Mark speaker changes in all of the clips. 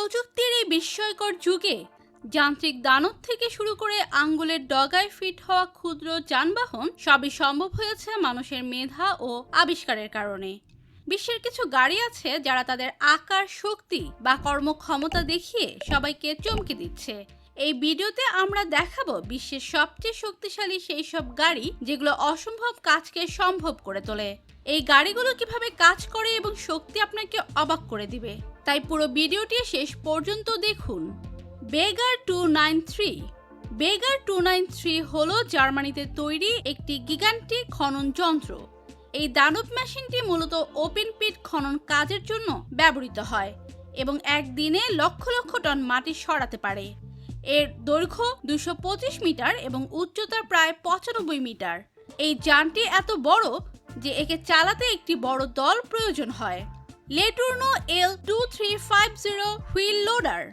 Speaker 1: প্রযুক্তির এই বিস্ময়কর যুগে যান্ত্রিক দানব থেকে শুরু করে আঙ্গুলের ডগায় ফিট হওয়া ক্ষুদ্র যানবাহন সবই সম্ভব হয়েছে মানুষের মেধা ও আবিষ্কারের কারণে। বিশ্বের কিছু গাড়ি আছে যারা তাদের আকার, শক্তি বা কর্মক্ষমতা দেখিয়ে সবাইকে চমকে দিচ্ছে। এই ভিডিওতে আমরা দেখাবো বিশ্বের সবচেয়ে শক্তিশালী সেই সব গাড়ি যেগুলো অসম্ভব কাজকে সম্ভব করে তোলে। এই গাড়িগুলো কিভাবে কাজ করে এবং শক্তি আপনাকে অবাক করে দিবে, তাই পুরো ভিডিওটি শেষ পর্যন্ত দেখুন। বেগার 293। বেগার 293 হলো জার্মানিতে তৈরি একটি গিগান্টিক খনন যন্ত্র। এই দানব মেশিনটি মূলত ওপেন পিট খনন কাজের জন্য ব্যবহৃত হয় এবং একদিনে লক্ষ লক্ষ টন মাটি সরাতে পারে। এর দৈর্ঘ্য 225 মিটার এবং উচ্চতা প্রায় 95 মিটার। এই যানটি এত বড় যে একে চালাতে একটি বড় দল প্রয়োজন হয়। লেটুর্নো L2350 হুইল লোডার।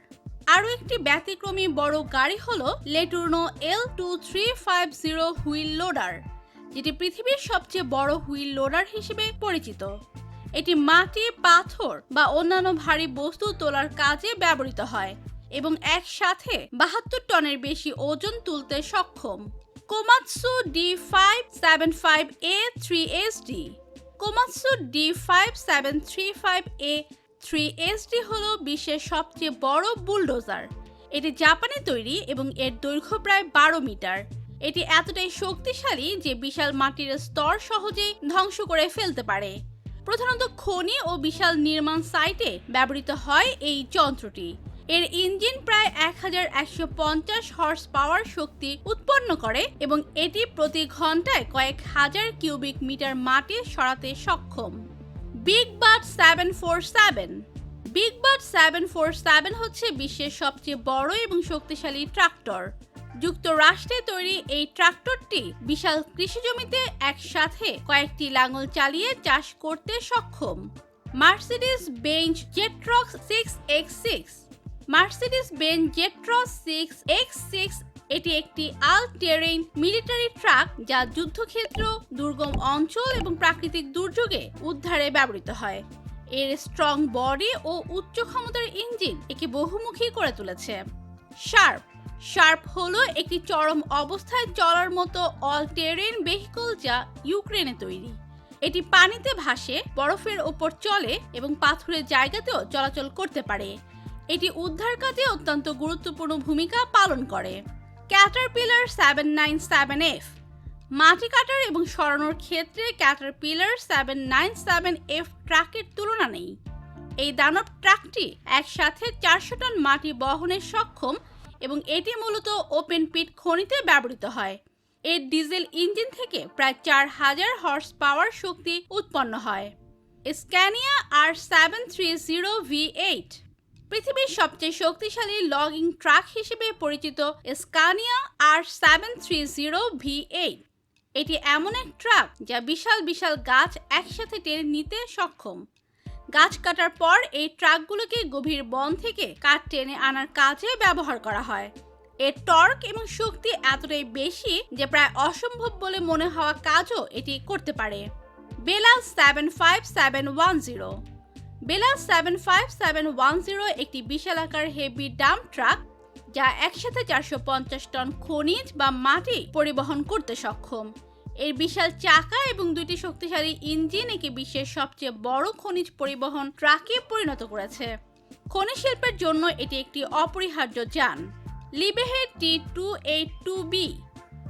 Speaker 1: আরও একটি ব্যতিক্রমী বড় গাড়ি হলো লেটুর্নো L2350 হুইল লোডার, যেটি পৃথিবীর সবচেয়ে বড় হুইল লোডার হিসেবে পরিচিত। এটি মাটি, পাথর বা অন্যান্য ভারী বস্তু তোলার কাজে ব্যবহৃত হয় এবং একসাথে 72 টনের বেশি ওজন তুলতে সক্ষম। কোমাৎসু D575A3SD। কোমাৎসু D5735A3SD হলো বিশ্বের সবচেয়ে বড় বুলডোজার। এটি জাপানে তৈরি এবং এর দৈর্ঘ্য প্রায় 12 মিটার। এটি এতটাই শক্তিশালী যে বিশাল মাটির স্তর সহজেই ধ্বংস করে ফেলতে পারে। প্রধানত খনি ও বিশাল নির্মাণ সাইটে ব্যবহৃত হয় এই যন্ত্রটি। এর ইঞ্জিন প্রায় 1150 হর্স পাওয়ার শক্তি উৎপন্ন করে এবং এটি প্রতি ঘন্টায় কয়েক হাজার কিউবিক মিটার মাটি সরাতে সক্ষম। Big but 747। বিগ বাট 747 হচ্ছে বিশ্বের সবচেয়ে বড় এবং শক্তিশালী ট্রাক্টর। যুক্তরাষ্ট্রে তৈরি এই ট্রাক্টরটি বিশাল কৃষিজমিতে একসাথে কয়েকটি লাঙল চালিয়ে চাষ করতে সক্ষম। Mercedes Benz Zetros 6X6। Mercedes Benz Zetros 6X6 এটি একটি অল টেরেইন মিলিটারি ট্রাক যা যুদ্ধক্ষেত্র, দুর্গম অঞ্চল এবং প্রাকৃতিক দুর্যোগে উদ্ধারে ব্যবহৃত হয়। এর স্ট্রং বডি ও উচ্চ ক্ষমতার ইঞ্জিন একে বহুমুখী করে তুলেছে। শার্প। শার্প হলো একটি চরম অবস্থায় চলার মতো অল টেরেইন ভেহিকল যা ইউক্রেনে তৈরি। এটি পানিতে ভাসে, বরফের ওপর চলে এবং পাথুরের জায়গাতেও চলাচল করতে পারে। এটি উদ্ধার কাজে অত্যন্ত গুরুত্বপূর্ণ ভূমিকা পালন করে। Caterpillar 797F। মাটি কাটার এবং সরানোর ক্ষেত্রে ক্যাটারপিলার 797F ট্রাকের তুলনা নেই। এই দানব ট্রাকটি একসাথে 400 টন মাটি বহনে সক্ষম এবং এটি মূলত ওপেন পিট খনিতে ব্যবহৃত হয়। এর ডিজেল ইঞ্জিন থেকে প্রায় 4000 হর্স পাওয়ার শক্তি উৎপন্ন হয়। Scania R730 V8। পৃথিবীর সবচেয়ে শক্তিশালী লগিং ট্রাক হিসেবে পরিচিত স্ক্যানিয়া R730 V8। এটি এমন এক ট্রাক যা বিশাল বিশাল গাছ একসাথে টেনে নিতে সক্ষম। গাছ কাটার পর এই ট্রাকগুলোকে গভীর বন থেকে কাঠ টেনে আনার কাজে ব্যবহার করা হয়। এর টর্ক এবং শক্তি এতটাই বেশি যে প্রায় অসম্ভব বলে মনে হওয়া কাজও এটি করতে পারে। বেলা 75710। বেলা 75710 একটি বিশালাকার হেভি ডাম্প ট্রাক যা একসাথে 450 টন খনিজ বা মাটি পরিবহন করতে সক্ষম। এর বিশাল চাকা এবং দুটি শক্তিশালী ইঞ্জিন একে বিশ্বের সবচেয়ে বড় খনিজ পরিবহন ট্রাকে পরিণত করেছে। খনি শিল্পের জন্য এটি একটি অপরিহার্য যান। লিবেহেড T282B।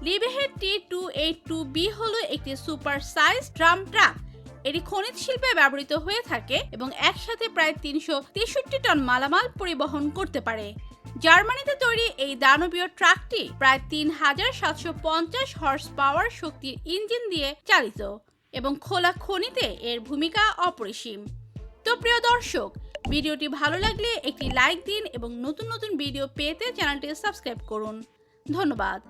Speaker 1: লিবেহেড T282B হলো একটি সুপার সাইজ ড্রাম ট্রাক। এটি খনিজ শিল্পে ব্যবহৃত হয়ে থাকে এবং একসাথে প্রায় 363 টন মালামাল পরিবহন করতে পারে। জার্মানিতে তৈরি এই দানবীয় ট্রাকটি প্রায় 3750 হর্স পাওয়ার শক্তির ইঞ্জিন দিয়ে চালিত এবং খোলা খনিতে এর ভূমিকা অপরিসীম। তো প্রিয় দর্শক, ভিডিওটি ভালো লাগলে একটি লাইক দিন এবং নতুন নতুন ভিডিও পেতে চ্যানেলটি সাবস্ক্রাইব করুন। ধন্যবাদ।